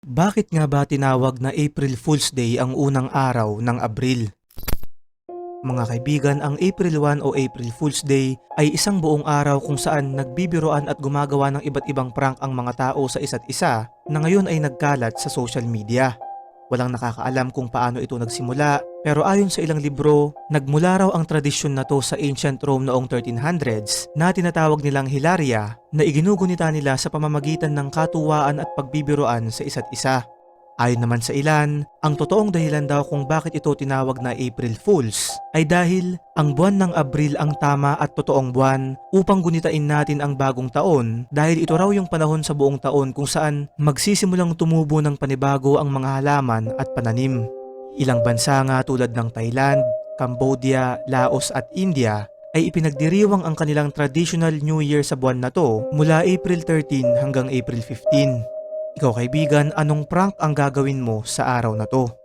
Bakit nga ba tinawag na April Fool's Day ang unang araw ng Abril? Mga kaibigan, ang April 1 o April Fool's Day ay isang buong araw kung saan nagbibiroan at gumagawa ng iba't ibang prank ang mga tao sa isa't isa na ngayon ay nagkalat sa social media. Walang nakakaalam kung paano ito nagsimula, pero ayon sa ilang libro, nagmula raw ang tradisyon na to sa ancient Rome noong 1300s na tinatawag nilang Hilaria na iginugunita nila sa pamamagitan ng katuwaan at pagbibiroan sa isa't isa. Ayon naman sa ilan, ang totoong dahilan daw kung bakit ito tinawag na April Fools ay dahil ang buwan ng Abril ang tama at totoong buwan upang gunitain natin ang bagong taon dahil ito raw yung panahon sa buong taon kung saan magsisimulang tumubo ng panibago ang mga halaman at pananim. Ilang bansa nga tulad ng Thailand, Cambodia, Laos at India ay ipinagdiriwang ang kanilang traditional New Year sa buwan na to mula April 13 hanggang April 15. Ikaw kaibigan, anong prank ang gagawin mo sa araw na to?